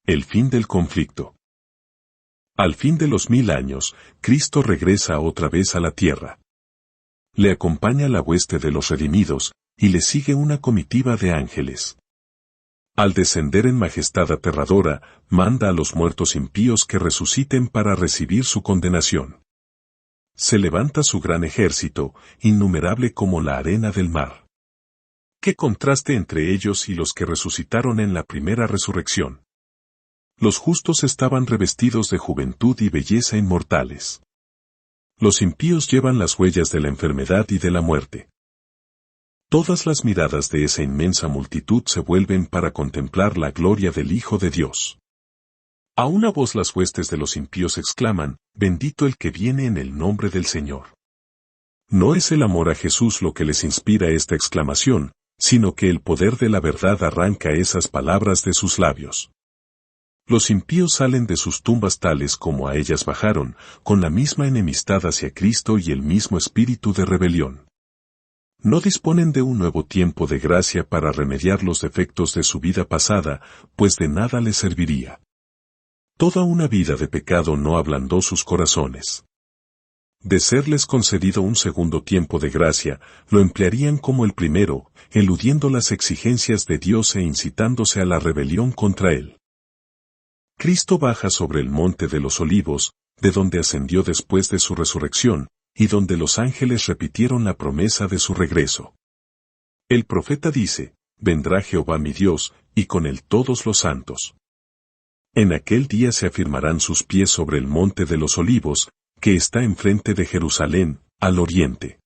El fin del conflicto. Al fin de los 1000 años, Cristo regresa otra vez a la tierra. Le acompaña la hueste de los redimidos, y le sigue una comitiva de ángeles. Al descender en majestad aterradora, manda a los muertos impíos que resuciten para recibir su condenación. Se levanta su gran ejército, innumerable como la arena del mar. ¡Qué contraste entre ellos y los que resucitaron en la primera resurrección! Los justos estaban revestidos de juventud y belleza inmortales. Los impíos llevan las huellas de la enfermedad y de la muerte. Todas las miradas de esa inmensa multitud se vuelven para contemplar la gloria del Hijo de Dios. A una voz las huestes de los impíos exclaman, «Bendito el que viene en el nombre del Señor». No es el amor a Jesús lo que les inspira esta exclamación, sino que el poder de la verdad arranca esas palabras de sus labios. Los impíos salen de sus tumbas tales como a ellas bajaron, con la misma enemistad hacia Cristo y el mismo espíritu de rebelión. No disponen de un nuevo tiempo de gracia para remediar los defectos de su vida pasada, pues de nada les serviría. Toda una vida de pecado no ablandó sus corazones. De serles concedido un segundo tiempo de gracia, lo emplearían como el primero, eludiendo las exigencias de Dios e incitándose a la rebelión contra Él. Cristo baja sobre el monte de los Olivos, de donde ascendió después de su resurrección, y donde los ángeles repitieron la promesa de su regreso. El profeta dice, «Vendrá Jehová mi Dios, y con él todos los santos». En aquel día se afirmarán sus pies sobre el monte de los Olivos, que está enfrente de Jerusalén, al oriente.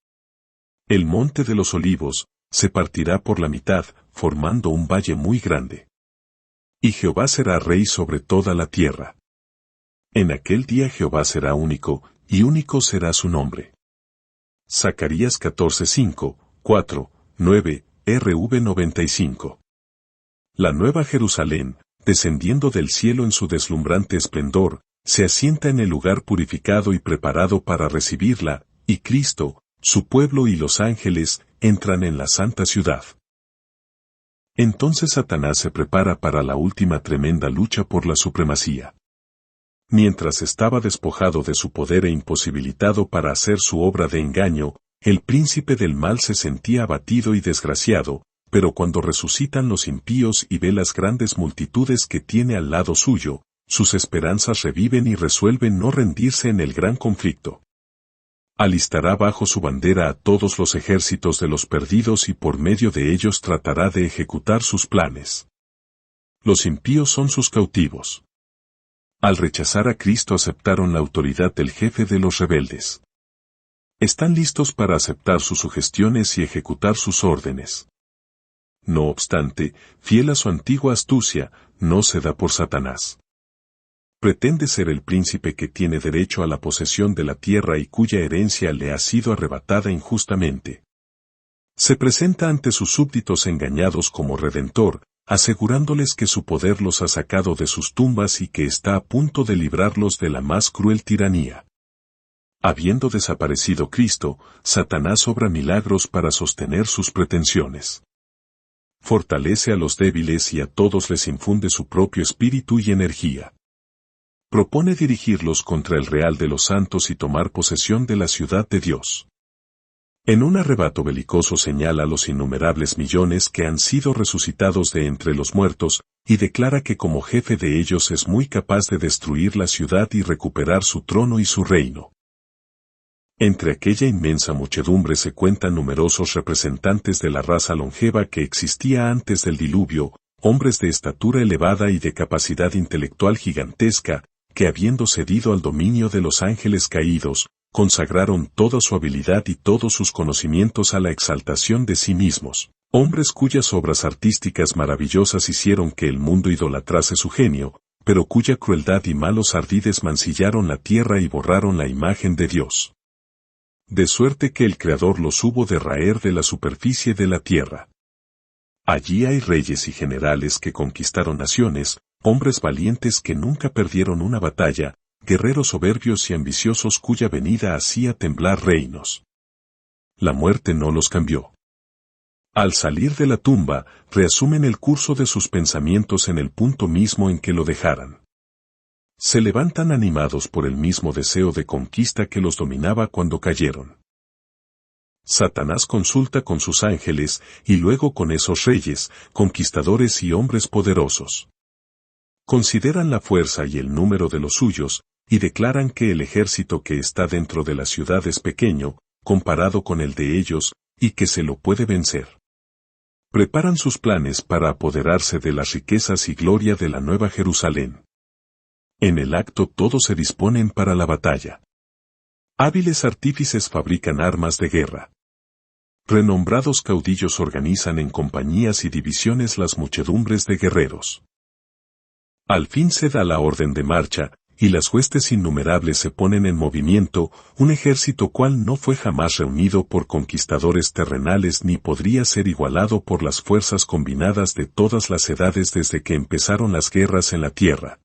El monte de los Olivos se partirá por la mitad, formando un valle muy grande. Y Jehová será rey sobre toda la tierra. En aquel día Jehová será único, y único será su nombre. Zacarías 14:5, 4, 9, RV 95. La nueva Jerusalén, descendiendo del cielo en su deslumbrante esplendor, se asienta en el lugar purificado y preparado para recibirla, y Cristo, su pueblo y los ángeles, entran en la santa ciudad. Entonces Satanás se prepara para la última tremenda lucha por la supremacía. Mientras estaba despojado de su poder e imposibilitado para hacer su obra de engaño, el príncipe del mal se sentía abatido y desgraciado, pero cuando resucitan los impíos y ve las grandes multitudes que tiene al lado suyo, sus esperanzas reviven y resuelven no rendirse en el gran conflicto. Alistará bajo su bandera a todos los ejércitos de los perdidos y por medio de ellos tratará de ejecutar sus planes. Los impíos son sus cautivos. Al rechazar a Cristo aceptaron la autoridad del jefe de los rebeldes. Están listos para aceptar sus sugestiones y ejecutar sus órdenes. No obstante, fiel a su antigua astucia, no se da por Satanás. Pretende ser el príncipe que tiene derecho a la posesión de la tierra y cuya herencia le ha sido arrebatada injustamente. Se presenta ante sus súbditos engañados como redentor, asegurándoles que su poder los ha sacado de sus tumbas y que está a punto de librarlos de la más cruel tiranía. Habiendo desaparecido Cristo, Satanás obra milagros para sostener sus pretensiones. Fortalece a los débiles y a todos les infunde su propio espíritu y energía. Propone dirigirlos contra el real de los santos y tomar posesión de la ciudad de Dios. En un arrebato belicoso señala a los innumerables millones que han sido resucitados de entre los muertos, y declara que como jefe de ellos es muy capaz de destruir la ciudad y recuperar su trono y su reino. Entre aquella inmensa muchedumbre se cuentan numerosos representantes de la raza longeva que existía antes del diluvio, hombres de estatura elevada y de capacidad intelectual gigantesca, que habiendo cedido al dominio de los ángeles caídos, consagraron toda su habilidad y todos sus conocimientos a la exaltación de sí mismos, hombres cuyas obras artísticas maravillosas hicieron que el mundo idolatrase su genio, pero cuya crueldad y malos ardides mancillaron la tierra y borraron la imagen de Dios. De suerte que el Creador los hubo de raer de la superficie de la tierra. Allí hay reyes y generales que conquistaron naciones, hombres valientes que nunca perdieron una batalla, guerreros soberbios y ambiciosos cuya venida hacía temblar reinos. La muerte no los cambió. Al salir de la tumba, reasumen el curso de sus pensamientos en el punto mismo en que lo dejaran. Se levantan animados por el mismo deseo de conquista que los dominaba cuando cayeron. Satanás consulta con sus ángeles y luego con esos reyes, conquistadores y hombres poderosos. Consideran la fuerza y el número de los suyos, y declaran que el ejército que está dentro de la ciudad es pequeño, comparado con el de ellos, y que se lo puede vencer. Preparan sus planes para apoderarse de las riquezas y gloria de la Nueva Jerusalén. En el acto todos se disponen para la batalla. Hábiles artífices fabrican armas de guerra. Renombrados caudillos organizan en compañías y divisiones las muchedumbres de guerreros. Al fin se da la orden de marcha, y las huestes innumerables se ponen en movimiento, un ejército cual no fue jamás reunido por conquistadores terrenales ni podría ser igualado por las fuerzas combinadas de todas las edades desde que empezaron las guerras en la tierra.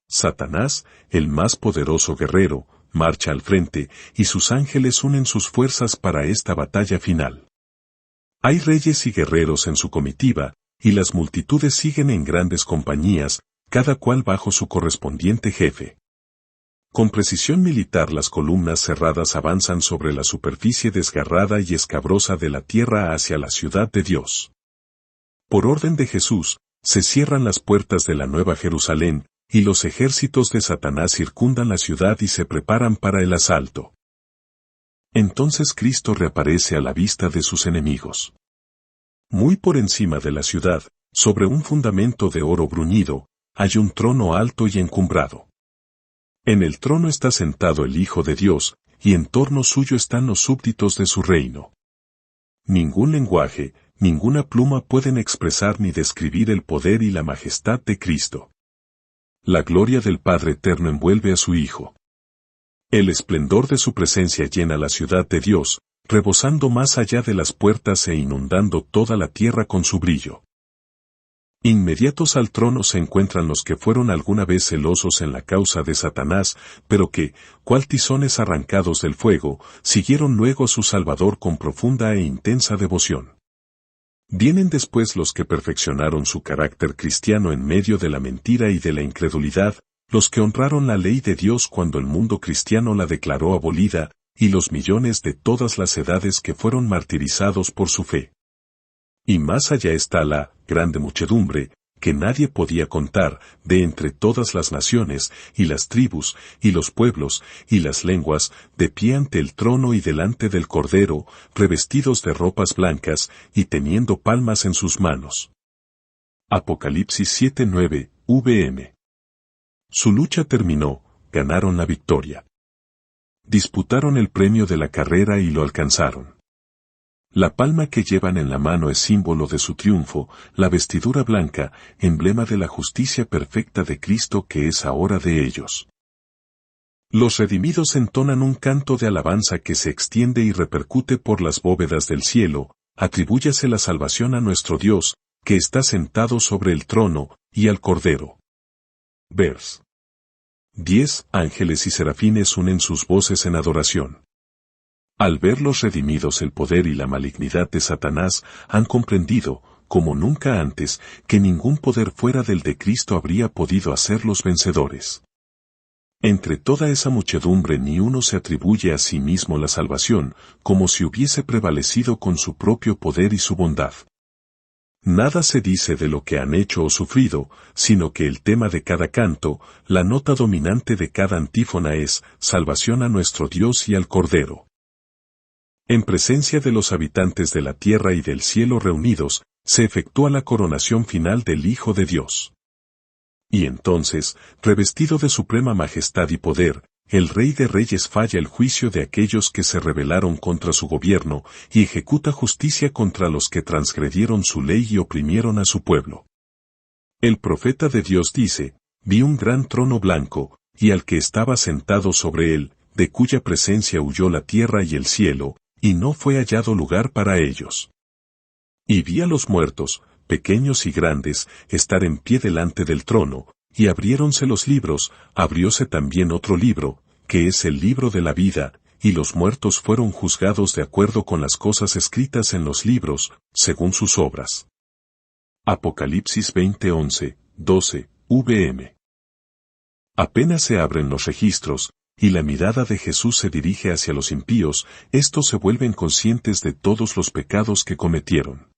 Satanás, el más poderoso guerrero, marcha al frente, y sus ángeles unen sus fuerzas para esta batalla final. Hay reyes y guerreros en su comitiva, y las multitudes siguen en grandes compañías, cada cual bajo su correspondiente jefe. Con precisión militar las columnas cerradas avanzan sobre la superficie desgarrada y escabrosa de la tierra hacia la ciudad de Dios. Por orden de Jesús, se cierran las puertas de la Nueva Jerusalén, y los ejércitos de Satanás circundan la ciudad y se preparan para el asalto. Entonces Cristo reaparece a la vista de sus enemigos. Muy por encima de la ciudad, sobre un fundamento de oro bruñido, hay un trono alto y encumbrado. En el trono está sentado el Hijo de Dios, y en torno suyo están los súbditos de su reino. Ningún lenguaje, ninguna pluma pueden expresar ni describir el poder y la majestad de Cristo. La gloria del Padre Eterno envuelve a su Hijo. El esplendor de su presencia llena la ciudad de Dios, rebosando más allá de las puertas e inundando toda la tierra con su brillo. Inmediatos al trono se encuentran los que fueron alguna vez celosos en la causa de Satanás, pero que, cual tizones arrancados del fuego, siguieron luego a su Salvador con profunda e intensa devoción. Vienen después los que perfeccionaron su carácter cristiano en medio de la mentira y de la incredulidad, los que honraron la ley de Dios cuando el mundo cristiano la declaró abolida, y los millones de todas las edades que fueron martirizados por su fe. Y más allá está la grande muchedumbre, que nadie podía contar, de entre todas las naciones, y las tribus, y los pueblos, y las lenguas, de pie ante el trono y delante del Cordero, revestidos de ropas blancas, y teniendo palmas en sus manos. Apocalipsis 7:9, vm. Su lucha terminó, ganaron la victoria. Disputaron el premio de la carrera y lo alcanzaron. La palma que llevan en la mano es símbolo de su triunfo, la vestidura blanca, emblema de la justicia perfecta de Cristo que es ahora de ellos. Los redimidos entonan un canto de alabanza que se extiende y repercute por las bóvedas del cielo, atribúyase la salvación a nuestro Dios, que está sentado sobre el trono, y al Cordero. Vers. 10 Ángeles y serafines unen sus voces en adoración. Al ver los redimidos el poder y la malignidad de Satanás, han comprendido, como nunca antes, que ningún poder fuera del de Cristo habría podido hacerlos vencedores. Entre toda esa muchedumbre ni uno se atribuye a sí mismo la salvación, como si hubiese prevalecido con su propio poder y su bondad. Nada se dice de lo que han hecho o sufrido, sino que el tema de cada canto, la nota dominante de cada antífona es, salvación a nuestro Dios y al Cordero. En presencia de los habitantes de la tierra y del cielo reunidos, se efectúa la coronación final del Hijo de Dios. Y entonces, revestido de suprema majestad y poder, el Rey de Reyes falla el juicio de aquellos que se rebelaron contra su gobierno, y ejecuta justicia contra los que transgredieron su ley y oprimieron a su pueblo. El profeta de Dios dice, vi un gran trono blanco, y al que estaba sentado sobre él, de cuya presencia huyó la tierra y el cielo, y no fue hallado lugar para ellos. Y vi a los muertos, pequeños y grandes, estar en pie delante del trono, y abriéronse los libros, abrióse también otro libro, que es el libro de la vida, y los muertos fueron juzgados de acuerdo con las cosas escritas en los libros, según sus obras. Apocalipsis 20:11, 12, vm. Apenas se abren los registros, y la mirada de Jesús se dirige hacia los impíos, estos se vuelven conscientes de todos los pecados que cometieron.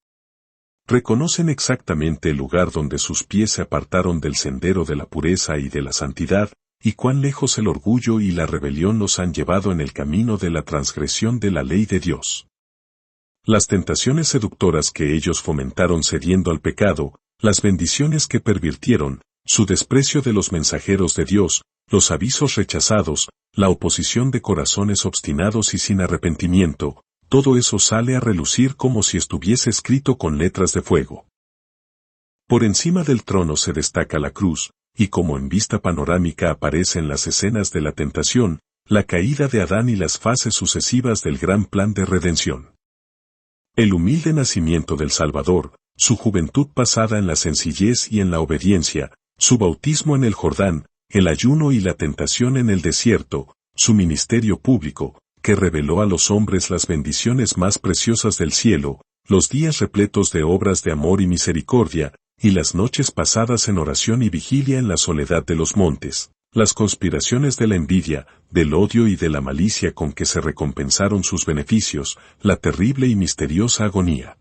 Reconocen exactamente el lugar donde sus pies se apartaron del sendero de la pureza y de la santidad, y cuán lejos el orgullo y la rebelión los han llevado en el camino de la transgresión de la ley de Dios. Las tentaciones seductoras que ellos fomentaron cediendo al pecado, las bendiciones que pervirtieron, su desprecio de los mensajeros de Dios, los avisos rechazados, la oposición de corazones obstinados y sin arrepentimiento, todo eso sale a relucir como si estuviese escrito con letras de fuego. Por encima del trono se destaca la cruz, y como en vista panorámica aparecen las escenas de la tentación, la caída de Adán y las fases sucesivas del gran plan de redención. El humilde nacimiento del Salvador, su juventud pasada en la sencillez y en la obediencia, su bautismo en el Jordán, el ayuno y la tentación en el desierto, su ministerio público, que reveló a los hombres las bendiciones más preciosas del cielo, los días repletos de obras de amor y misericordia, y las noches pasadas en oración y vigilia en la soledad de los montes, las conspiraciones de la envidia, del odio y de la malicia con que se recompensaron sus beneficios, la terrible y misteriosa agonía.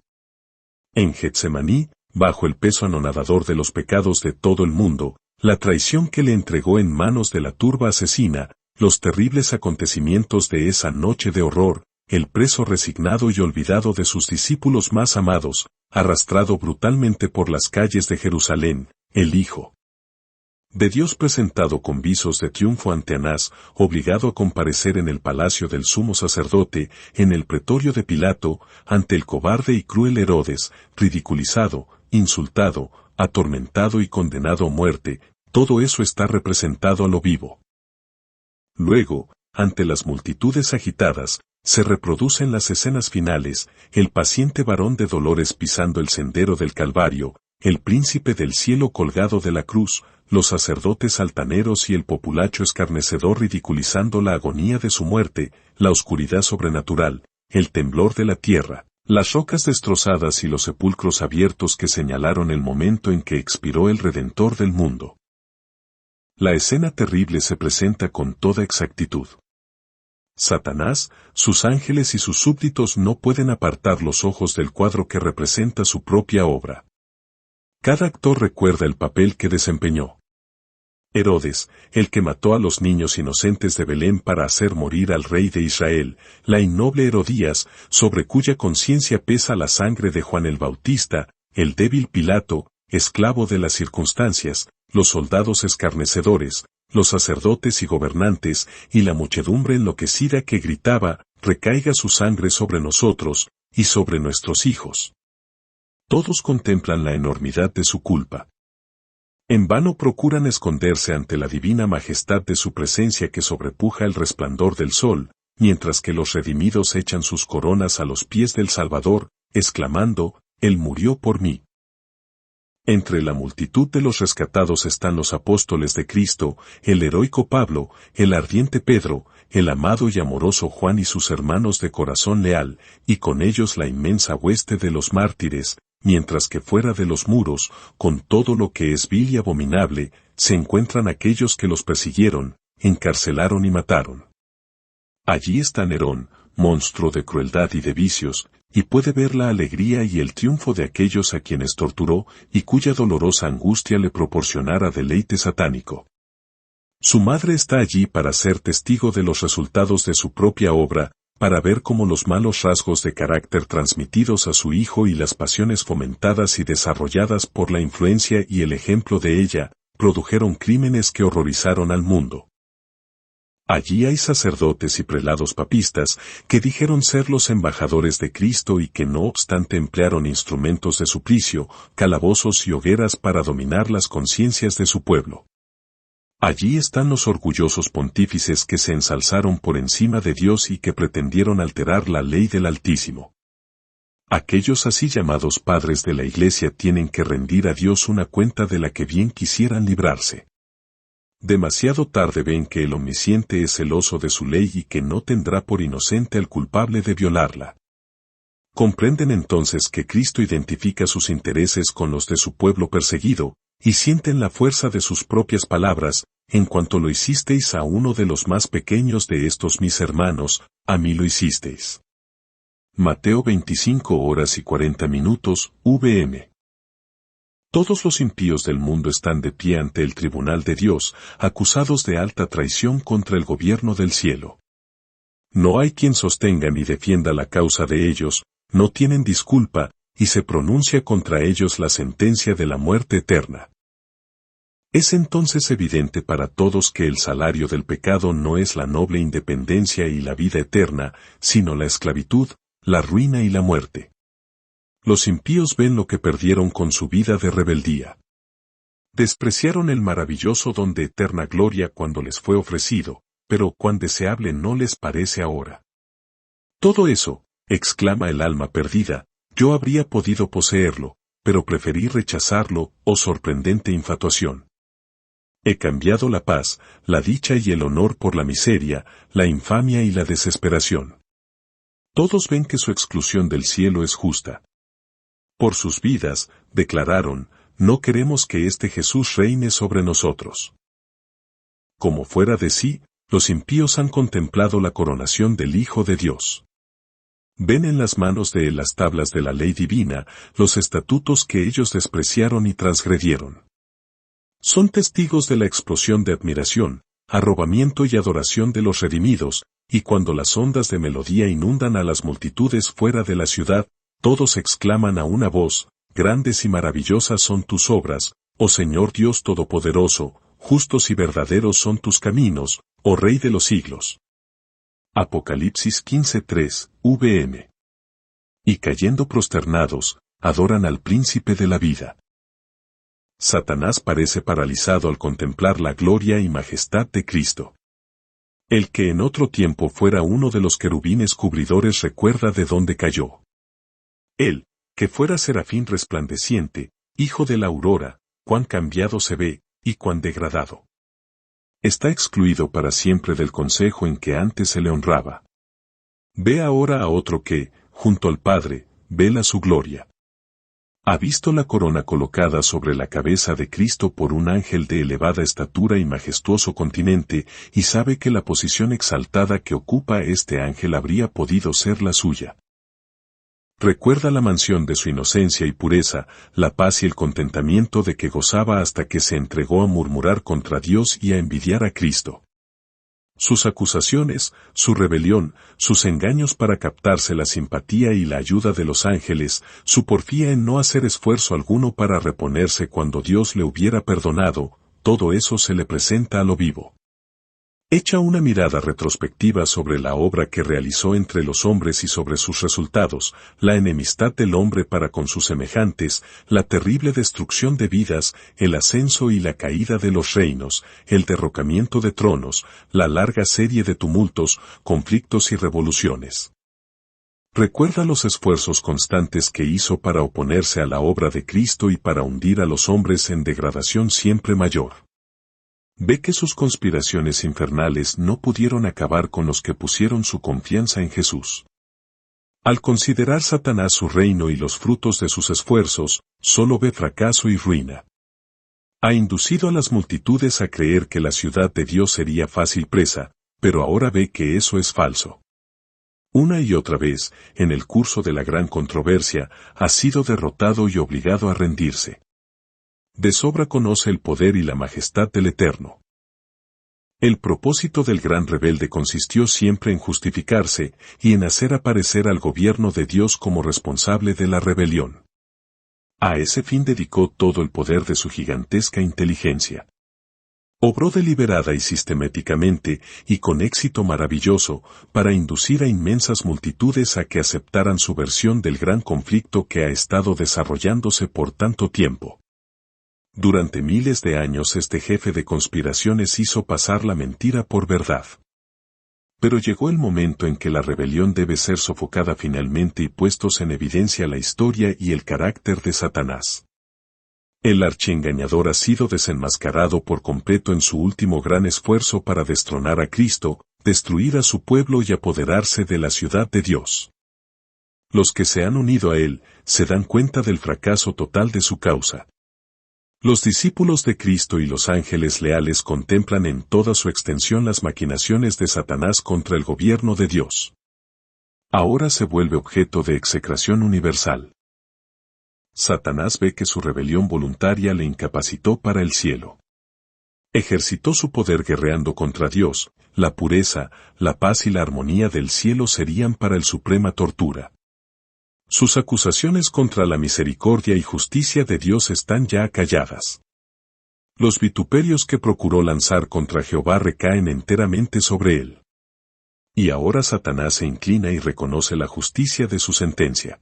En Getsemaní, bajo el peso anonadador de los pecados de todo el mundo, la traición que le entregó en manos de la turba asesina, los terribles acontecimientos de esa noche de horror, el preso resignado y olvidado de sus discípulos más amados, arrastrado brutalmente por las calles de Jerusalén, el Hijo de Dios presentado con visos de triunfo ante Anás, obligado a comparecer en el palacio del sumo sacerdote, en el pretorio de Pilato, ante el cobarde y cruel Herodes, ridiculizado, insultado, atormentado y condenado a muerte, todo eso está representado a lo vivo. Luego, ante las multitudes agitadas, se reproducen las escenas finales, el paciente varón de dolores pisando el sendero del Calvario, el príncipe del cielo colgado de la cruz, los sacerdotes altaneros y el populacho escarnecedor ridiculizando la agonía de su muerte, la oscuridad sobrenatural, el temblor de la tierra, las rocas destrozadas y los sepulcros abiertos que señalaron el momento en que expiró el Redentor del mundo. La escena terrible se presenta con toda exactitud. Satanás, sus ángeles y sus súbditos no pueden apartar los ojos del cuadro que representa su propia obra. Cada actor recuerda el papel que desempeñó. Herodes, el que mató a los niños inocentes de Belén para hacer morir al rey de Israel, la innoble Herodías, sobre cuya conciencia pesa la sangre de Juan el Bautista, el débil Pilato, esclavo de las circunstancias, los soldados escarnecedores, los sacerdotes y gobernantes, y la muchedumbre enloquecida que gritaba, recaiga su sangre sobre nosotros, y sobre nuestros hijos. Todos contemplan la enormidad de su culpa. En vano procuran esconderse ante la divina majestad de su presencia que sobrepuja el resplandor del sol, mientras que los redimidos echan sus coronas a los pies del Salvador, exclamando, Él murió por mí. Entre la multitud de los rescatados están los apóstoles de Cristo, el heroico Pablo, el ardiente Pedro, el amado y amoroso Juan y sus hermanos de corazón leal, y con ellos la inmensa hueste de los mártires, mientras que fuera de los muros, con todo lo que es vil y abominable, se encuentran aquellos que los persiguieron, encarcelaron y mataron. Allí está Nerón, monstruo de crueldad y de vicios, y puede ver la alegría y el triunfo de aquellos a quienes torturó y cuya dolorosa angustia le proporcionara deleite satánico. Su madre está allí para ser testigo de los resultados de su propia obra, para ver cómo los malos rasgos de carácter transmitidos a su hijo y las pasiones fomentadas y desarrolladas por la influencia y el ejemplo de ella, produjeron crímenes que horrorizaron al mundo. Allí hay sacerdotes y prelados papistas que dijeron ser los embajadores de Cristo y que no obstante emplearon instrumentos de suplicio, calabozos y hogueras para dominar las conciencias de su pueblo. Allí están los orgullosos pontífices que se ensalzaron por encima de Dios y que pretendieron alterar la ley del Altísimo. Aquellos así llamados padres de la Iglesia tienen que rendir a Dios una cuenta de la que bien quisieran librarse. Demasiado tarde ven que el Omnisciente es celoso de su ley y que no tendrá por inocente al culpable de violarla. Comprenden entonces que Cristo identifica sus intereses con los de su pueblo perseguido, y sienten la fuerza de sus propias palabras: en cuanto lo hicisteis a uno de los más pequeños de estos mis hermanos, a mí lo hicisteis. Mateo 25:40, VM. Todos los impíos del mundo están de pie ante el tribunal de Dios, acusados de alta traición contra el gobierno del cielo. No hay quien sostenga ni defienda la causa de ellos, no tienen disculpa, y se pronuncia contra ellos la sentencia de la muerte eterna. Es entonces evidente para todos que el salario del pecado no es la noble independencia y la vida eterna, sino la esclavitud, la ruina y la muerte. Los impíos ven lo que perdieron con su vida de rebeldía. Despreciaron el maravilloso don de eterna gloria cuando les fue ofrecido, pero cuán deseable no les parece ahora. Todo eso, exclama el alma perdida, yo habría podido poseerlo, pero preferí rechazarlo, oh sorprendente infatuación. He cambiado la paz, la dicha y el honor por la miseria, la infamia y la desesperación. Todos ven que su exclusión del cielo es justa. Por sus vidas, declararon, no queremos que este Jesús reine sobre nosotros. Como fuera de sí, los impíos han contemplado la coronación del Hijo de Dios. Ven en las manos de él las tablas de la ley divina, los estatutos que ellos despreciaron y transgredieron. Son testigos de la explosión de admiración, arrobamiento y adoración de los redimidos, y cuando las ondas de melodía inundan a las multitudes fuera de la ciudad, todos exclaman a una voz, grandes y maravillosas son tus obras, oh Señor Dios Todopoderoso, justos y verdaderos son tus caminos, oh Rey de los siglos. Apocalipsis 15:3, VM. Y cayendo prosternados, adoran al príncipe de la vida. Satanás parece paralizado al contemplar la gloria y majestad de Cristo. El que en otro tiempo fuera uno de los querubines cubridores recuerda de dónde cayó. Él, que fuera serafín resplandeciente, hijo de la aurora, cuán cambiado se ve, y cuán degradado. Está excluido para siempre del consejo en que antes se le honraba. Ve ahora a otro que, junto al Padre, vela su gloria. Ha visto la corona colocada sobre la cabeza de Cristo por un ángel de elevada estatura y majestuoso continente, y sabe que la posición exaltada que ocupa este ángel habría podido ser la suya. Recuerda la mansión de su inocencia y pureza, la paz y el contentamiento de que gozaba hasta que se entregó a murmurar contra Dios y a envidiar a Cristo. Sus acusaciones, su rebelión, sus engaños para captarse la simpatía y la ayuda de los ángeles, su porfía en no hacer esfuerzo alguno para reponerse cuando Dios le hubiera perdonado, todo eso se le presenta a lo vivo. Echa una mirada retrospectiva sobre la obra que realizó entre los hombres y sobre sus resultados, la enemistad del hombre para con sus semejantes, la terrible destrucción de vidas, el ascenso y la caída de los reinos, el derrocamiento de tronos, la larga serie de tumultos, conflictos y revoluciones. Recuerda los esfuerzos constantes que hizo para oponerse a la obra de Cristo y para hundir a los hombres en degradación siempre mayor. Ve que sus conspiraciones infernales no pudieron acabar con los que pusieron su confianza en Jesús. Al considerar Satanás su reino y los frutos de sus esfuerzos, solo ve fracaso y ruina. Ha inducido a las multitudes a creer que la ciudad de Dios sería fácil presa, pero ahora ve que eso es falso. Una y otra vez, en el curso de la gran controversia, ha sido derrotado y obligado a rendirse. De sobra conoce el poder y la majestad del Eterno. El propósito del gran rebelde consistió siempre en justificarse y en hacer aparecer al gobierno de Dios como responsable de la rebelión. A ese fin dedicó todo el poder de su gigantesca inteligencia. Obró deliberada y sistemáticamente, y con éxito maravilloso, para inducir a inmensas multitudes a que aceptaran su versión del gran conflicto que ha estado desarrollándose por tanto tiempo. Durante miles de años este jefe de conspiraciones hizo pasar la mentira por verdad. Pero llegó el momento en que la rebelión debe ser sofocada finalmente y puestos en evidencia la historia y el carácter de Satanás. El archiengañador ha sido desenmascarado por completo en su último gran esfuerzo para destronar a Cristo, destruir a su pueblo y apoderarse de la ciudad de Dios. Los que se han unido a él, se dan cuenta del fracaso total de su causa. Los discípulos de Cristo y los ángeles leales contemplan en toda su extensión las maquinaciones de Satanás contra el gobierno de Dios. Ahora se vuelve objeto de execración universal. Satanás ve que su rebelión voluntaria le incapacitó para el cielo. Ejercitó su poder guerreando contra Dios, la pureza, la paz y la armonía del cielo serían para él suprema tortura. Sus acusaciones contra la misericordia y justicia de Dios están ya acalladas. Los vituperios que procuró lanzar contra Jehová recaen enteramente sobre él. Y ahora Satanás se inclina y reconoce la justicia de su sentencia.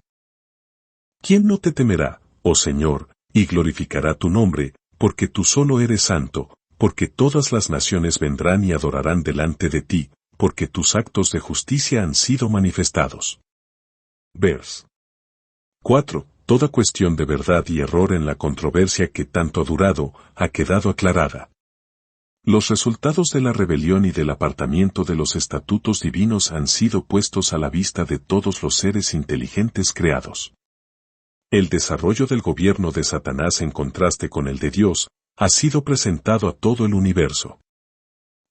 ¿Quién no te temerá, oh Señor, y glorificará tu nombre, porque tú solo eres santo, porque todas las naciones vendrán y adorarán delante de ti, porque tus actos de justicia han sido manifestados? Vers. 4. Toda cuestión de verdad y error en la controversia que tanto ha durado, ha quedado aclarada. Los resultados de la rebelión y del apartamiento de los estatutos divinos han sido puestos a la vista de todos los seres inteligentes creados. El desarrollo del gobierno de Satanás en contraste con el de Dios, ha sido presentado a todo el universo.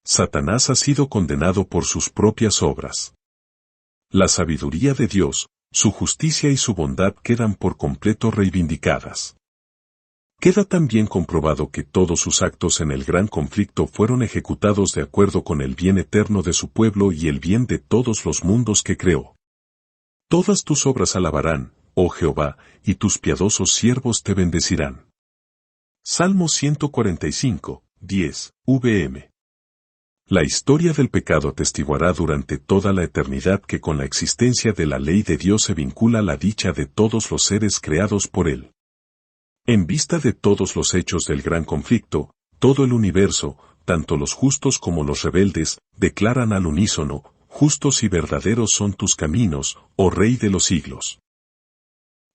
Satanás ha sido condenado por sus propias obras. La sabiduría de Dios, su justicia y su bondad quedan por completo reivindicadas. Queda también comprobado que todos sus actos en el gran conflicto fueron ejecutados de acuerdo con el bien eterno de su pueblo y el bien de todos los mundos que creó. Todas tus obras alabarán, oh Jehová, y tus piadosos siervos te bendecirán. Salmo 145, 10, vm. La historia del pecado atestiguará durante toda la eternidad que con la existencia de la ley de Dios se vincula la dicha de todos los seres creados por él. En vista de todos los hechos del gran conflicto, todo el universo, tanto los justos como los rebeldes, declaran al unísono: justos y verdaderos son tus caminos, oh Rey de los siglos.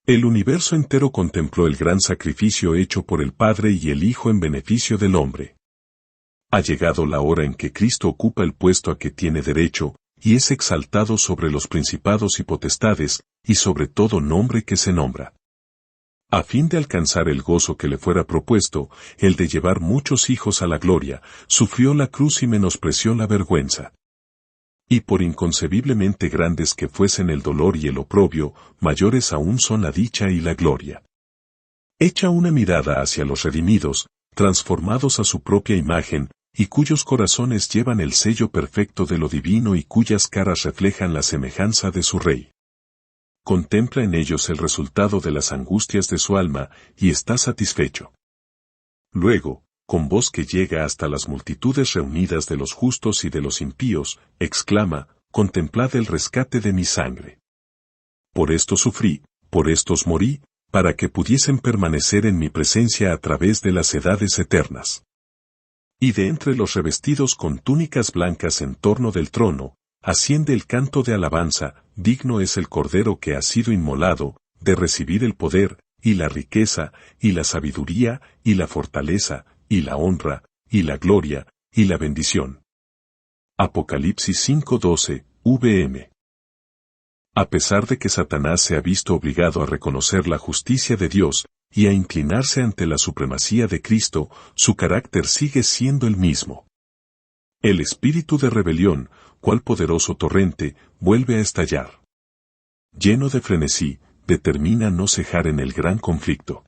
El universo entero contempló el gran sacrificio hecho por el Padre y el Hijo en beneficio del hombre. Ha llegado la hora en que Cristo ocupa el puesto a que tiene derecho, y es exaltado sobre los principados y potestades, y sobre todo nombre que se nombra. A fin de alcanzar el gozo que le fuera propuesto, el de llevar muchos hijos a la gloria, sufrió la cruz y menospreció la vergüenza. Y por inconcebiblemente grandes que fuesen el dolor y el oprobio, mayores aún son la dicha y la gloria. Echa una mirada hacia los redimidos, transformados a su propia imagen, y cuyos corazones llevan el sello perfecto de lo divino y cuyas caras reflejan la semejanza de su Rey. Contempla en ellos el resultado de las angustias de su alma, y está satisfecho. Luego, con voz que llega hasta las multitudes reunidas de los justos y de los impíos, exclama: contemplad el rescate de mi sangre. Por esto sufrí, por estos morí, para que pudiesen permanecer en mi presencia a través de las edades eternas. Y de entre los revestidos con túnicas blancas en torno del trono, asciende el canto de alabanza: digno es el Cordero que ha sido inmolado, de recibir el poder, y la riqueza, y la sabiduría, y la fortaleza, y la honra, y la gloria, y la bendición. Apocalipsis 5:12, vm. A pesar de que Satanás se ha visto obligado a reconocer la justicia de Dios, y a inclinarse ante la supremacía de Cristo, su carácter sigue siendo el mismo. El espíritu de rebelión, cual poderoso torrente, vuelve a estallar. Lleno de frenesí, determina no cejar en el gran conflicto.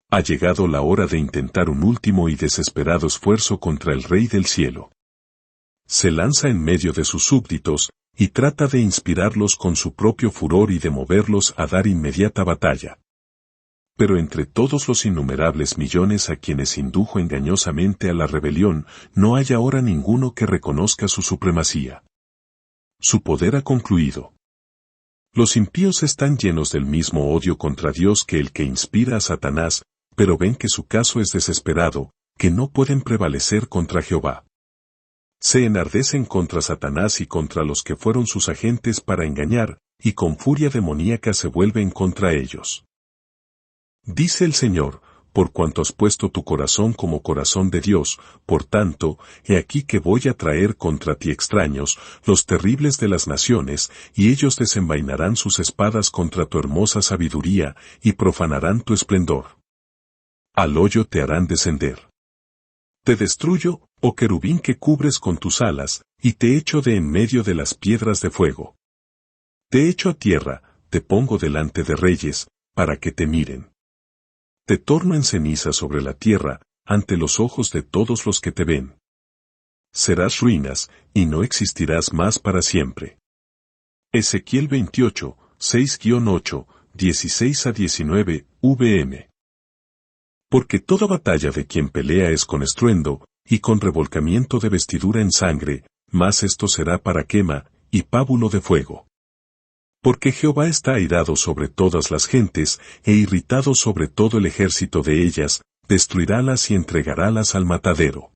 Ha llegado la hora de intentar un último y desesperado esfuerzo contra el Rey del Cielo. Se lanza en medio de sus súbditos, y trata de inspirarlos con su propio furor y de moverlos a dar inmediata batalla. Pero entre todos los innumerables millones a quienes indujo engañosamente a la rebelión, no hay ahora ninguno que reconozca su supremacía. Su poder ha concluido. Los impíos están llenos del mismo odio contra Dios que el que inspira a Satanás, pero ven que su caso es desesperado, que no pueden prevalecer contra Jehová. Se enardecen contra Satanás y contra los que fueron sus agentes para engañar, y con furia demoníaca se vuelven contra ellos. Dice el Señor: por cuanto has puesto tu corazón como corazón de Dios, por tanto, he aquí que voy a traer contra ti extraños, los terribles de las naciones, y ellos desenvainarán sus espadas contra tu hermosa sabiduría, y profanarán tu esplendor. Al hoyo te harán descender. Te destruyo, oh querubín que cubres con tus alas, y te echo de en medio de las piedras de fuego. Te echo a tierra, te pongo delante de reyes, para que te miren. Te torno en ceniza sobre la tierra, ante los ojos de todos los que te ven. Serás ruinas, y no existirás más para siempre. Ezequiel 28, 6-8, 16-19, vm. Porque toda batalla de quien pelea es con estruendo, y con revolcamiento de vestidura en sangre, mas esto será para quema, y pábulo de fuego. Porque Jehová está airado sobre todas las gentes, e irritado sobre todo el ejército de ellas, destruirálas y entregarálas al matadero.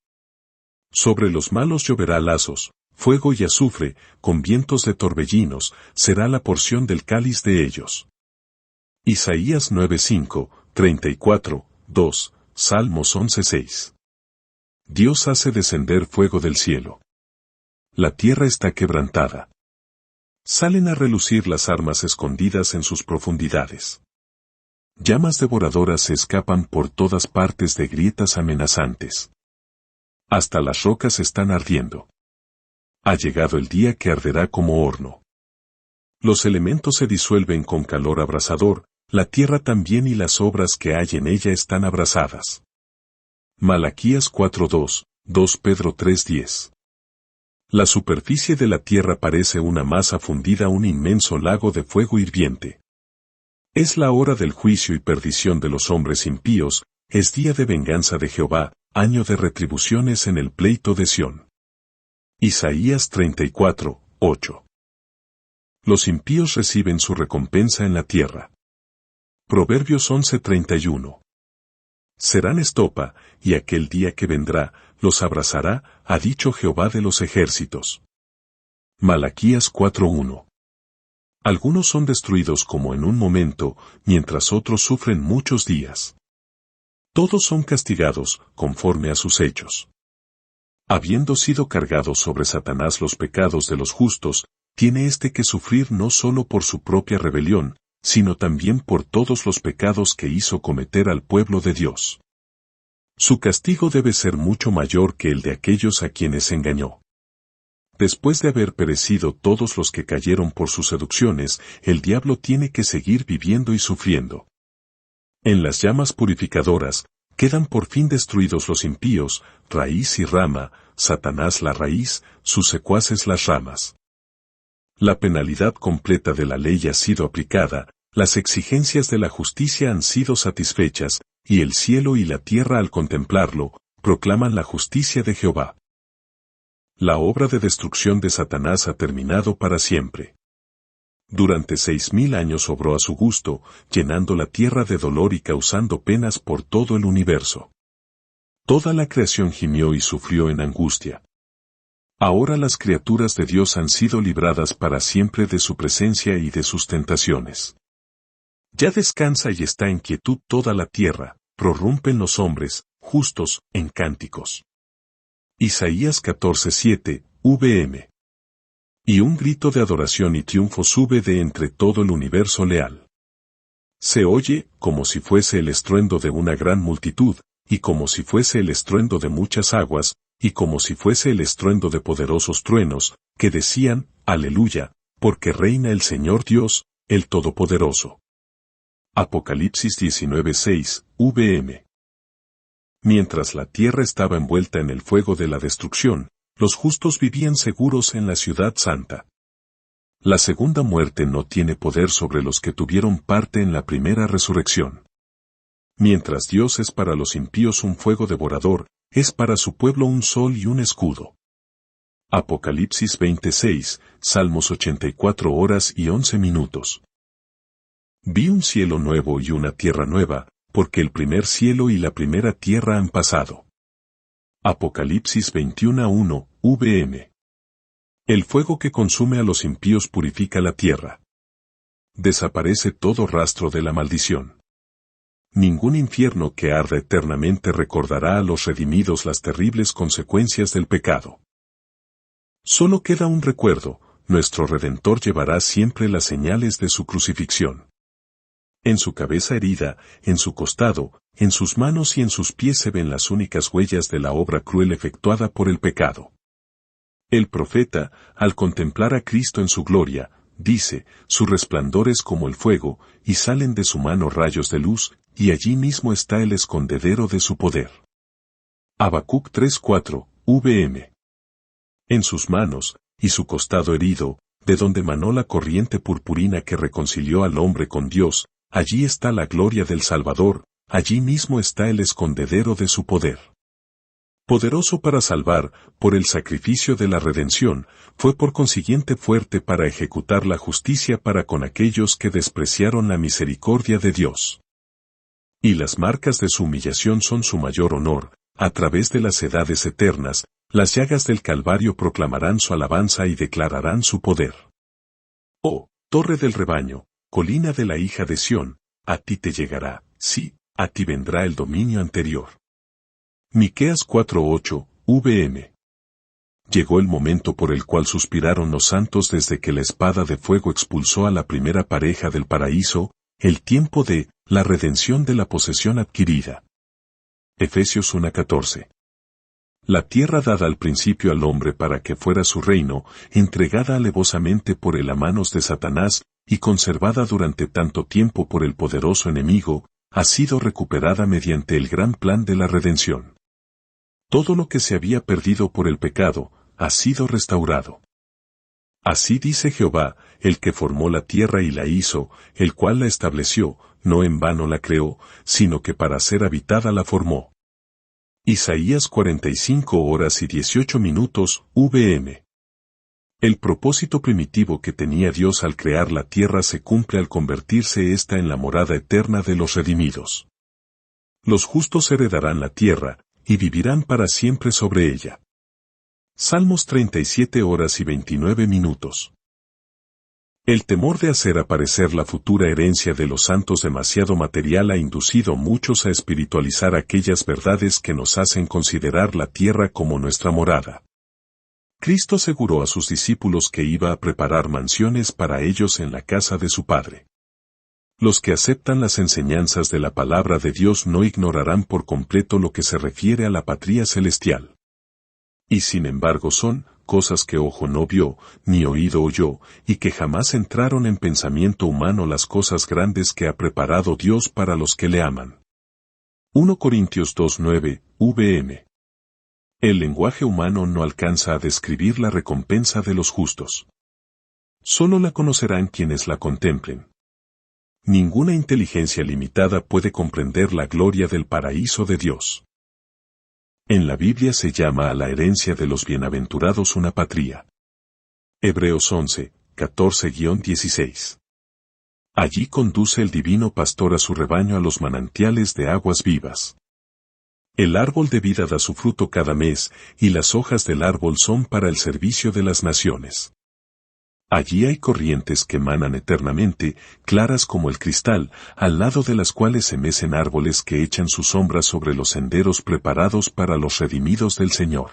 Sobre los malos lloverá lazos, fuego y azufre, con vientos de torbellinos, será la porción del cáliz de ellos. Isaías 9:5, 34, 2, Salmos 11:6. Dios hace descender fuego del cielo. La tierra está quebrantada. Salen a relucir las armas escondidas en sus profundidades. Llamas devoradoras se escapan por todas partes de grietas amenazantes. Hasta las rocas están ardiendo. Ha llegado el día que arderá como horno. Los elementos se disuelven con calor abrasador, la tierra también y las obras que hay en ella están abrasadas. Malaquías 4:2, 2 Pedro 3:10. La superficie de la tierra parece una masa fundida, un inmenso lago de fuego hirviente. Es la hora del juicio y perdición de los hombres impíos, es día de venganza de Jehová, año de retribuciones en el pleito de Sión. Isaías 34:8. Los impíos reciben su recompensa en la tierra. Proverbios 11:31. Serán estopa, y aquel día que vendrá, los abrazará, ha dicho Jehová de los ejércitos. Malaquías 4:1. Algunos son destruidos como en un momento, mientras otros sufren muchos días. Todos son castigados, conforme a sus hechos. Habiendo sido cargados sobre Satanás los pecados de los justos, tiene éste que sufrir no solo por su propia rebelión, sino también por todos los pecados que hizo cometer al pueblo de Dios. Su castigo debe ser mucho mayor que el de aquellos a quienes engañó. Después de haber perecido todos los que cayeron por sus seducciones, el diablo tiene que seguir viviendo y sufriendo. En las llamas purificadoras, quedan por fin destruidos los impíos, raíz y rama, Satanás la raíz, sus secuaces las ramas. La penalidad completa de la ley ha sido aplicada, las exigencias de la justicia han sido satisfechas, y el cielo y la tierra al contemplarlo, proclaman la justicia de Jehová. La obra de destrucción de Satanás ha terminado para siempre. Durante 6,000 años obró a su gusto, llenando la tierra de dolor y causando penas por todo el universo. Toda la creación gimió y sufrió en angustia. Ahora las criaturas de Dios han sido libradas para siempre de su presencia y de sus tentaciones. Ya descansa y está en quietud toda la tierra, prorrumpen los hombres, justos, en cánticos. Isaías 14:7, vm. Y un grito de adoración y triunfo sube de entre todo el universo leal. Se oye, como si fuese el estruendo de una gran multitud, y como si fuese el estruendo de muchas aguas, y como si fuese el estruendo de poderosos truenos, que decían, Aleluya, porque reina el Señor Dios, el Todopoderoso. Apocalipsis 19:6, vm. Mientras la tierra estaba envuelta en el fuego de la destrucción, los justos vivían seguros en la ciudad santa. La segunda muerte no tiene poder sobre los que tuvieron parte en la primera resurrección. Mientras Dios es para los impíos un fuego devorador, es para su pueblo un sol y un escudo. Apocalipsis 26, Salmos 84 horas y 11 minutos. Vi un cielo nuevo y una tierra nueva, porque el primer cielo y la primera tierra han pasado. Apocalipsis 21:1, vm. El fuego que consume a los impíos purifica la tierra. Desaparece todo rastro de la maldición. Ningún infierno que arda eternamente recordará a los redimidos las terribles consecuencias del pecado. Solo queda un recuerdo: nuestro Redentor llevará siempre las señales de su crucifixión. En su cabeza herida, en su costado, en sus manos y en sus pies se ven las únicas huellas de la obra cruel efectuada por el pecado. El profeta, al contemplar a Cristo en su gloria, dice: su resplandor es como el fuego, y salen de su mano rayos de luz, y allí mismo está el escondedero de su poder. Habacuc 3:4, vm. En sus manos, y su costado herido, de donde manó la corriente purpurina que reconcilió al hombre con Dios, allí está la gloria del Salvador, allí mismo está el escondedero de su poder. Poderoso para salvar, por el sacrificio de la redención, fue por consiguiente fuerte para ejecutar la justicia para con aquellos que despreciaron la misericordia de Dios. Y las marcas de su humillación son su mayor honor: a través de las edades eternas, las llagas del Calvario proclamarán su alabanza y declararán su poder. Oh, torre del rebaño, colina de la hija de Sión, a ti te llegará, sí, a ti vendrá el dominio anterior. Miqueas 4:8, vm. Llegó el momento por el cual suspiraron los santos desde que la espada de fuego expulsó a la primera pareja del paraíso, el tiempo de la redención de la posesión adquirida. Efesios 1:14. La tierra dada al principio al hombre para que fuera su reino, entregada alevosamente por él a manos de Satanás, y conservada durante tanto tiempo por el poderoso enemigo, ha sido recuperada mediante el gran plan de la redención. Todo lo que se había perdido por el pecado, ha sido restaurado. Así dice Jehová, el que formó la tierra y la hizo, el cual la estableció, no en vano la creó, sino que para ser habitada la formó. Isaías 45:18, vm. El propósito primitivo que tenía Dios al crear la tierra se cumple al convertirse ésta en la morada eterna de los redimidos. Los justos heredarán la tierra, y vivirán para siempre sobre ella. Salmos 37:29. El temor de hacer aparecer la futura herencia de los santos demasiado material ha inducido a muchos a espiritualizar aquellas verdades que nos hacen considerar la tierra como nuestra morada. Cristo aseguró a sus discípulos que iba a preparar mansiones para ellos en la casa de su Padre. Los que aceptan las enseñanzas de la palabra de Dios no ignorarán por completo lo que se refiere a la patria celestial. Y sin embargo son cosas que ojo no vio, ni oído oyó, y que jamás entraron en pensamiento humano las cosas grandes que ha preparado Dios para los que le aman. 1 Corintios 2:9, vm. El lenguaje humano no alcanza a describir la recompensa de los justos. Solo la conocerán quienes la contemplen. Ninguna inteligencia limitada puede comprender la gloria del paraíso de Dios. En la Biblia se llama a la herencia de los bienaventurados una patria. Hebreos 11:14-16. Allí conduce el divino pastor a su rebaño a los manantiales de aguas vivas. El árbol de vida da su fruto cada mes, y las hojas del árbol son para el servicio de las naciones. Allí hay corrientes que manan eternamente, claras como el cristal, al lado de las cuales se mecen árboles que echan su sombra sobre los senderos preparados para los redimidos del Señor.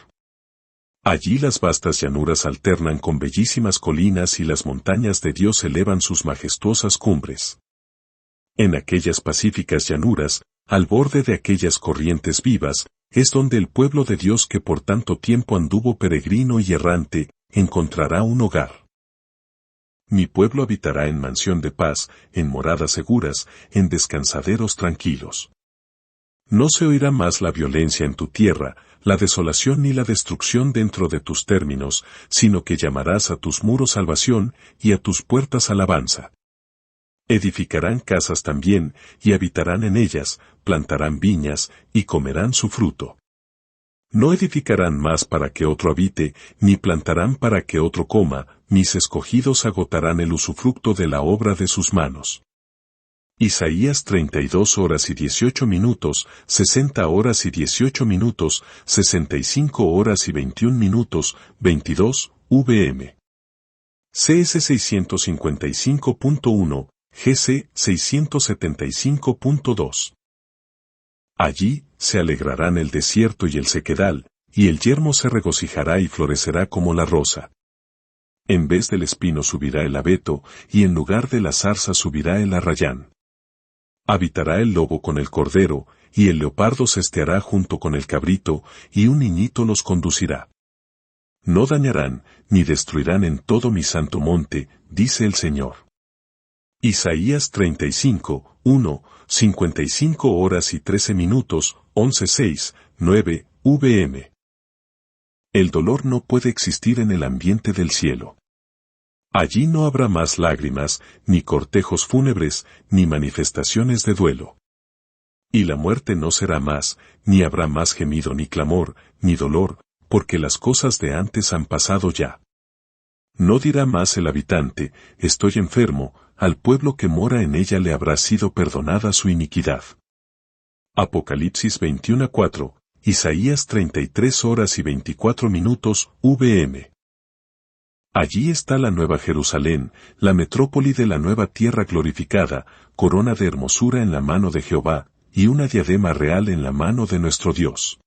Allí las vastas llanuras alternan con bellísimas colinas y las montañas de Dios elevan sus majestuosas cumbres. En aquellas pacíficas llanuras, al borde de aquellas corrientes vivas, es donde el pueblo de Dios que por tanto tiempo anduvo peregrino y errante, encontrará un hogar. Mi pueblo habitará en mansión de paz, en moradas seguras, en descansaderos tranquilos. No se oirá más la violencia en tu tierra, la desolación ni la destrucción dentro de tus términos, sino que llamarás a tus muros salvación, y a tus puertas alabanza. Edificarán casas también, y habitarán en ellas, plantarán viñas, y comerán su fruto. No edificarán más para que otro habite, ni plantarán para que otro coma, mis escogidos agotarán el usufructo de la obra de sus manos. Isaías 32:18, 60:18, 65:21, 22, vm. CS 655.1, GC 675.2. Allí se alegrarán el desierto y el sequedal, y el yermo se regocijará y florecerá como la rosa. En vez del espino subirá el abeto, y en lugar de la zarza subirá el arrayán. Habitará el lobo con el cordero, y el leopardo sesteará junto con el cabrito, y un niñito los conducirá. No dañarán, ni destruirán en todo mi santo monte, dice el Señor. Isaías 35, 1, 55 horas y 13 minutos, 11, 6, 9, vm. El dolor no puede existir en el ambiente del cielo. Allí no habrá más lágrimas, ni cortejos fúnebres, ni manifestaciones de duelo. Y la muerte no será más, ni habrá más gemido ni clamor, ni dolor, porque las cosas de antes han pasado ya. No dirá más el habitante, estoy enfermo, al pueblo que mora en ella le habrá sido perdonada su iniquidad. Apocalipsis 21:4, Isaías 33 horas y 24 minutos, vm. Allí está la nueva Jerusalén, la metrópoli de la nueva tierra glorificada, corona de hermosura en la mano de Jehová, y una diadema real en la mano de nuestro Dios.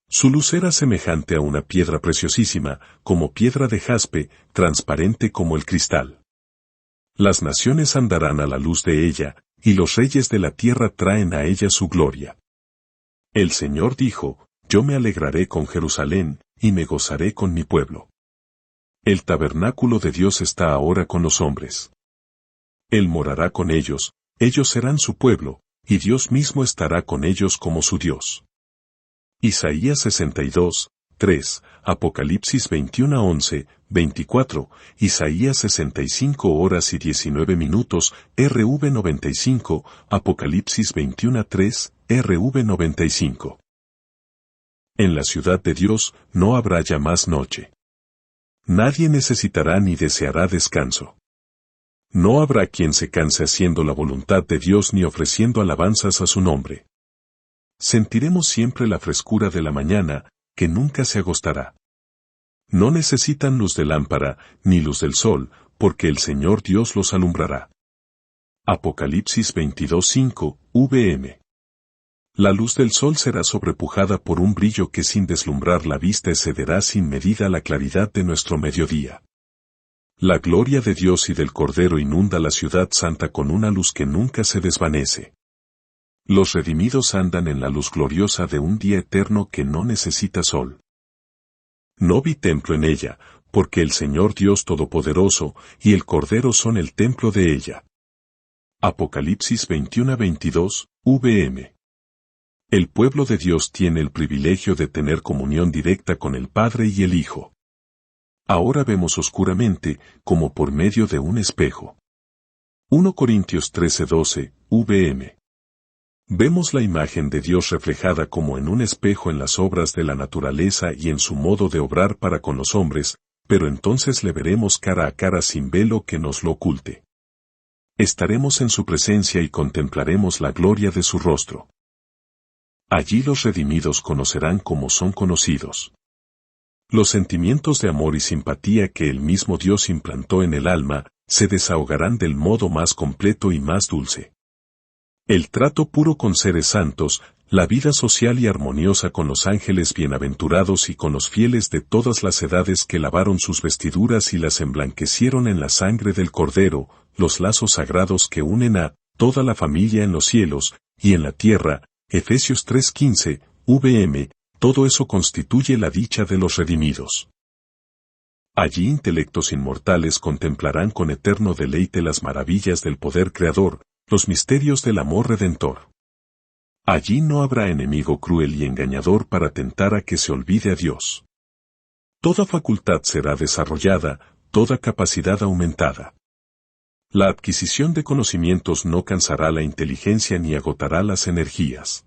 Su luz era semejante a una piedra preciosísima, como piedra de jaspe, transparente como el cristal. Las naciones andarán a la luz de ella, y los reyes de la tierra traen a ella su gloria. El Señor dijo, yo me alegraré con Jerusalén, y me gozaré con mi pueblo. El tabernáculo de Dios está ahora con los hombres. Él morará con ellos, ellos serán su pueblo, y Dios mismo estará con ellos como su Dios. Isaías 62, 3, Apocalipsis 21:11, 24, Isaías 65 horas y 19 minutos, RV 95, Apocalipsis 21:3, RV 95. En la ciudad de Dios no habrá ya más noche. Nadie necesitará ni deseará descanso. No habrá quien se canse haciendo la voluntad de Dios ni ofreciendo alabanzas a su nombre. Sentiremos siempre la frescura de la mañana, que nunca se agostará. No necesitan luz de lámpara, ni luz del sol, porque el Señor Dios los alumbrará. Apocalipsis 22:5, vm. La luz del sol será sobrepujada por un brillo que sin deslumbrar la vista excederá sin medida la claridad de nuestro mediodía. La gloria de Dios y del Cordero inunda la ciudad santa con una luz que nunca se desvanece. Los redimidos andan en la luz gloriosa de un día eterno que no necesita sol. No vi templo en ella, porque el Señor Dios Todopoderoso y el Cordero son el templo de ella. Apocalipsis 21:22, vm. El pueblo de Dios tiene el privilegio de tener comunión directa con el Padre y el Hijo. Ahora vemos oscuramente, como por medio de un espejo. 1 Corintios 13:12, vm. Vemos la imagen de Dios reflejada como en un espejo en las obras de la naturaleza y en su modo de obrar para con los hombres, pero entonces le veremos cara a cara sin velo que nos lo oculte. Estaremos en su presencia y contemplaremos la gloria de su rostro. Allí los redimidos conocerán como son conocidos. Los sentimientos de amor y simpatía que el mismo Dios implantó en el alma, se desahogarán del modo más completo y más dulce. El trato puro con seres santos, la vida social y armoniosa con los ángeles bienaventurados y con los fieles de todas las edades que lavaron sus vestiduras y las emblanquecieron en la sangre del Cordero, los lazos sagrados que unen a toda la familia en los cielos y en la tierra, Efesios 3:15, vm, todo eso constituye la dicha de los redimidos. Allí intelectos inmortales contemplarán con eterno deleite las maravillas del poder creador, los misterios del amor redentor. Allí no habrá enemigo cruel y engañador para tentar a que se olvide a Dios. Toda facultad será desarrollada, toda capacidad aumentada. La adquisición de conocimientos no cansará la inteligencia ni agotará las energías.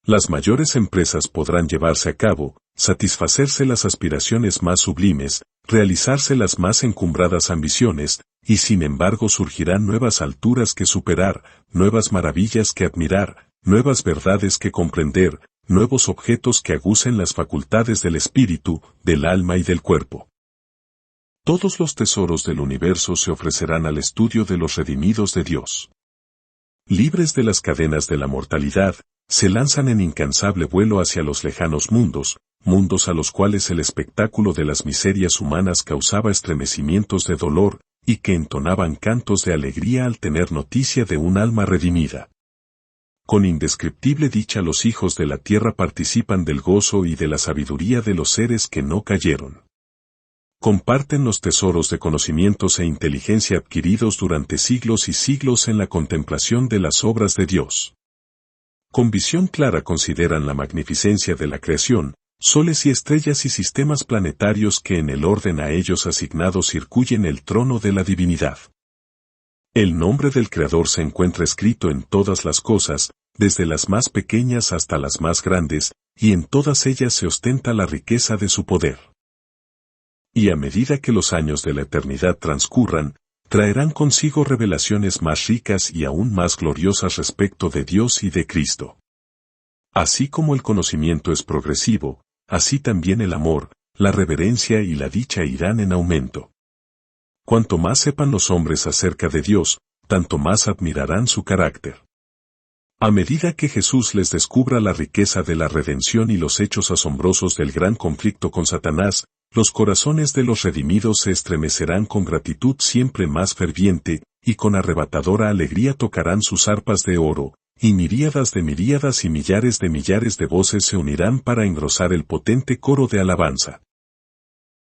Las mayores empresas podrán llevarse a cabo, satisfacerse las aspiraciones más sublimes, realizarse las más encumbradas ambiciones, y sin embargo surgirán nuevas alturas que superar, nuevas maravillas que admirar, nuevas verdades que comprender, nuevos objetos que agucen las facultades del espíritu, del alma y del cuerpo. Todos los tesoros del universo se ofrecerán al estudio de los redimidos de Dios. Libres de las cadenas de la mortalidad, Se lanzan en incansable vuelo hacia los lejanos mundos, mundos a los cuales el espectáculo de las miserias humanas causaba estremecimientos de dolor, y que entonaban cantos de alegría al tener noticia de un alma redimida. Con indescriptible dicha los hijos de la tierra participan del gozo y de la sabiduría de los seres que no cayeron. Comparten los tesoros de conocimientos e inteligencia adquiridos durante siglos y siglos en la contemplación de las obras de Dios. Con visión clara consideran la magnificencia de la creación, soles y estrellas y sistemas planetarios que en el orden a ellos asignado circuyen el trono de la divinidad. El nombre del Creador se encuentra escrito en todas las cosas, desde las más pequeñas hasta las más grandes, y en todas ellas se ostenta la riqueza de su poder. Y a medida que los años de la eternidad transcurran, traerán consigo revelaciones más ricas y aún más gloriosas respecto de Dios y de Cristo. Así como el conocimiento es progresivo, así también el amor, la reverencia y la dicha irán en aumento. Cuanto más sepan los hombres acerca de Dios, tanto más admirarán su carácter. A medida que Jesús les descubra la riqueza de la redención y los hechos asombrosos del gran conflicto con Satanás, los corazones de los redimidos se estremecerán con gratitud siempre más ferviente, y con arrebatadora alegría tocarán sus arpas de oro, y miríadas y millares de voces se unirán para engrosar el potente coro de alabanza.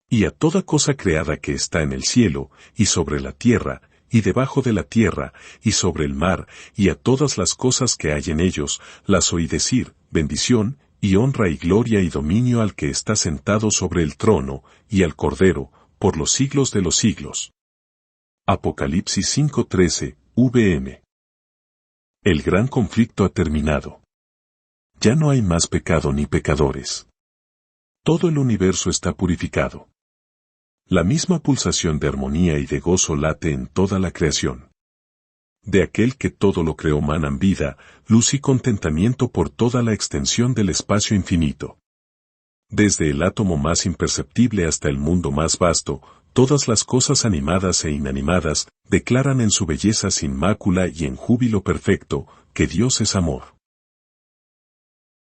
Y a toda cosa creada que está en el cielo, y sobre la tierra, y debajo de la tierra, y sobre el mar, y a todas las cosas que hay en ellos, las oí decir, bendición, y honra y gloria y dominio al que está sentado sobre el trono, y al Cordero, por los siglos de los siglos. Apocalipsis 5:13, vm. El gran conflicto ha terminado. Ya no hay más pecado ni pecadores. Todo el universo está purificado. La misma pulsación de armonía y de gozo late en toda la creación. De aquel que todo lo creó manan vida, luz y contentamiento por toda la extensión del espacio infinito. Desde el átomo más imperceptible hasta el mundo más vasto, todas las cosas animadas e inanimadas declaran en su belleza sin mácula y en júbilo perfecto que Dios es amor.